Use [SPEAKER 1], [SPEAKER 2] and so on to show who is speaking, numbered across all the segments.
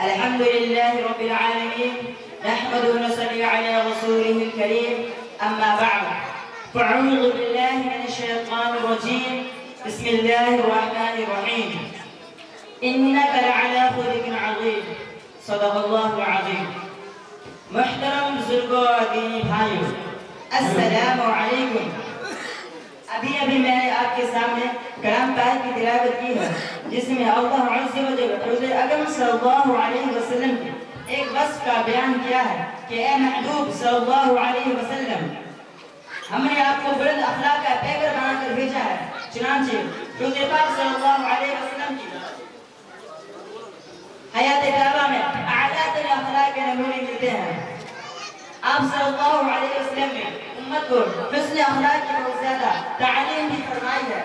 [SPEAKER 1] الحمد لله رب العالمين نحمد ونصلي على رسوله الكريم أما بعد فأعوذ بالله من الشيطان الرجيم بسم الله الرحمن الرحيم إنك لعلى خلق عظيم صدق الله العظيم محترم بزرگوں اور دینی بھائیوں السلام علیکم ابھی میں نے آپ کے سامنے کلام پاک کی تلاوت کی ہے جس میں اللہ عز و جل حضور اکرم صلی اللہ علیہ وسلم کی ایک وصف کا بیان کیا ہے کہ اے محبوب صلی اللہ علیہ وسلم ہم نے آپ کو بلند اخلاق کا پیغمبر بنا کر بھیجا ہے چنانچہ حضور پاک صلی اللہ علیہ وسلم کی حیات طیبہ میں اعلیٰ ترین اخلاق کے نمونے ملتے ہیں آپ صلی اللہ علیہ وسلم نے امت کو حسن اخلاق کی بہت زیادہ تعلیم بھی فرمائی ہے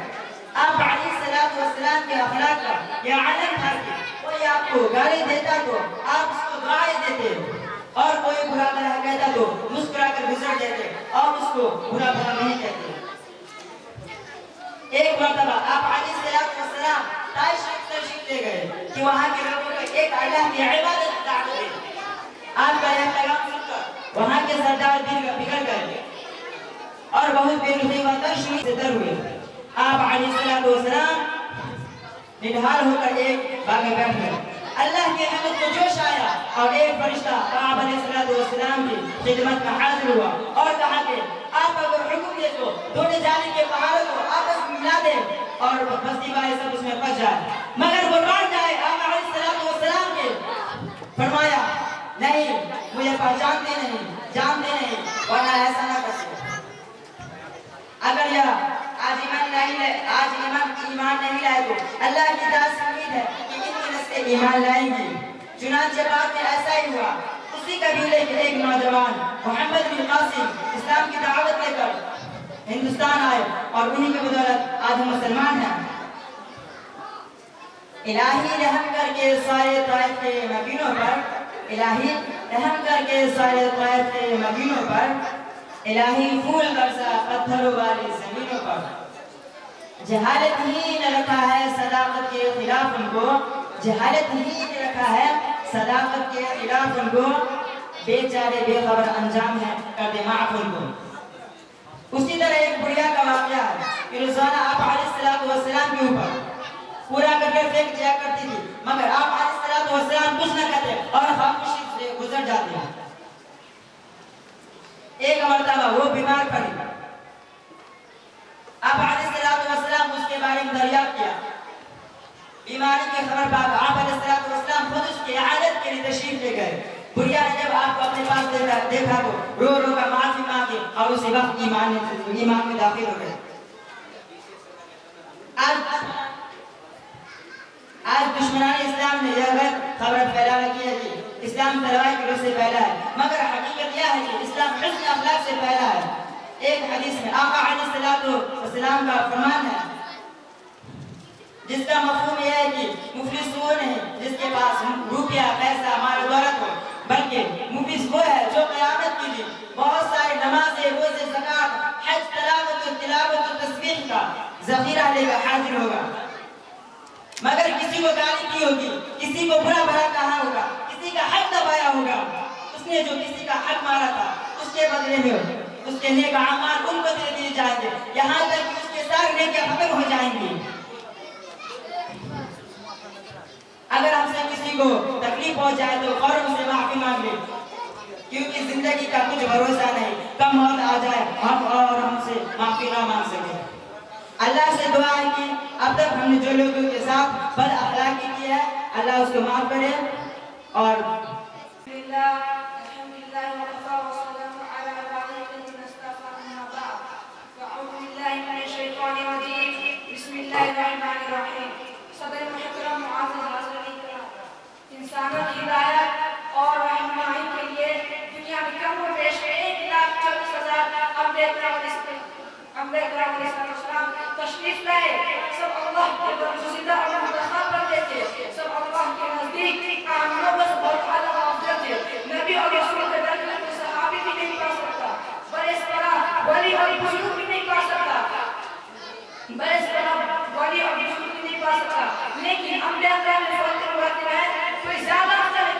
[SPEAKER 1] آپ علیہ السلام کے اخلاق کا یہ علم تھا کہ کوئی آپ کو گالی دیتا تو آپ اس کو دعائیں دیتے اور کوئی برا بھلا کہتا تو مسکرا کر گزر دیتے اور اس کو برا بھلا نہیں کہتے ایک مرتبہ آپ علیہ السلام طائف شریف تشریف لے گئے کہ وہاں کے لوگوں کو ایک اللہ کی عبادت دعوت دے آپ کا یہ پیغام سن کر وہاں کے سردار بگڑ گئے اور بہت بے رحمی و تشویش سے در ہوئے آپ علیہ السلام نڈھال ہو کر ایک باغ میں بیٹھ گئے اللہ کے حمد کو جوش آیا اور ایک فرشتہ آپ علیہ السلام کی خدمت میں حاضر ہوا اور کہا کہ آپ اگر حکم دے تو دونوں جانب کے پہاڑوں کو آپس میں ملا دیں اور بستی والے سب اس میں پھنس جائے مگر وہ لوٹ جائے آپ علیہ السلام کے فرمایا نہیں مجھے پہچانتے نہیں جانتے نہیں ورنہ ایسا نہ کرتے اگر یہ آج ایمان نہیں لائے تو اللہ کی ذات سے امید ہے کہ ان کی نسلیں ایمان لائیں گی چنانچہ بعد میں ایسا ہی ہوا اسی قبیلے کے ایک نوجوان محمد بن قاسم اسلام کی دعوت لے کر ہندوستان آئے اور انہی کی بدولت آج ہم مسلمان ہیں الہی رحم کر کے سارے طائف کے مکینوں پر الہی رحم کر کے سارے طائف کے مکینوں پر الہی پھول برسا پتھروں والی زمینوں پر جہالت ہی نے رکھا ہے صداقت کے خلاف ان کو جہالت ہی نے رکھا ہے صداقت کے خلاف ان کو بیچارے بے خبر انجام ہے کر دے معاف ان کو اسی طرح ایک بڑھیا کا واقعہ ہے کہ روزانہ آپ علیہ السلام کے اوپر پورا کر کے پھینک دیا کرتی تھی مگر آپ علیہ السلام کچھ نہ کہتے اور خاموشی سے گزر جاتے ہیں ایک مرتبہ وہ بیمار پڑی آپ علیہ السلام اس کے بارے میں دریافت کیا بیماری کی خبر پا کر آپ علیہ السلام خود اس کی عادت کے لیے تشریف لے گئے بڑھیا نے جب آپ کو اپنے پاس دیکھا تو رو رو کر معافی مانگی اور اسی وقت ایمان میں داخل ہو گئے آج دشمنان اسلام نے یہ غلط خبر پھیلا رکھی ہے کہ اسلام تلوار کی روح سے پھیلا ہے مگر حقیقت یہ ہے کہ اسلام حسن اخلاق سے پھیلا ہے ایک حدیث میں آقا علیہ السلام کا فرمان ہے جس کا مفہوم یہ ہے کہ مفلس وہ نہیں جس کے پاس روپیہ پیسہ مال دولت ہو بلکہ مفلس وہ ہے جو قیامت کے دن بہت سارے نمازیں روزے زکات حج تلاوت و تسبیح کا ذخیرہ لے کر حاضر ہوگا مگر کسی کو گالی کی ہوگی کسی کو برا بھلا کہا ہوگا کسی کا حق دبایا ہوگا اس نے جو کسی کا حق مارا تھا اس کے بدلے میں اس کے نیک اعمال ان کو دے دیے جائیں گے یہاں تک کہ اس کے سارے نیکیاں ختم ہو جائیں گی اگر ہم سے کسی کو تکلیف ہو جائے تو فوراً سے معافی مانگ لیں کیونکہ زندگی کا کچھ بھروسہ نہیں کب موت آ جائے ہم سے معافی نہ مانگ سکے اللہ سے دعا ہے کہ اب تک ہم نے جو لوگوں کے ساتھ بد اخلاقی کی ہے اللہ اس کو معاف کرے اور
[SPEAKER 2] بسم اللہ الرحمن الرحیم صدر محترم معزز حضرت انسانوں کی ہدایت اور رہنمائی کے لیے دنیا میں کم و بیش 1,40,000 انبیاء علیہ السلام تشریف لائے سب اللہ کے برگزیدہ اور منتخب بندے تھے سب اللہ کے نزدیک اعمال بس بہت اعلیٰ و افضل تھے نبی اور رسول کے درمیان میں صحابی بھی نہیں پا سکتا برس برا ولی اور بزرگ بھی نہیں پا سکتا برس برا ولی اور بزرگ بھی نہیں پا سکتا لیکن انبیاء میں فرق ہے کوئی زیادہ افضل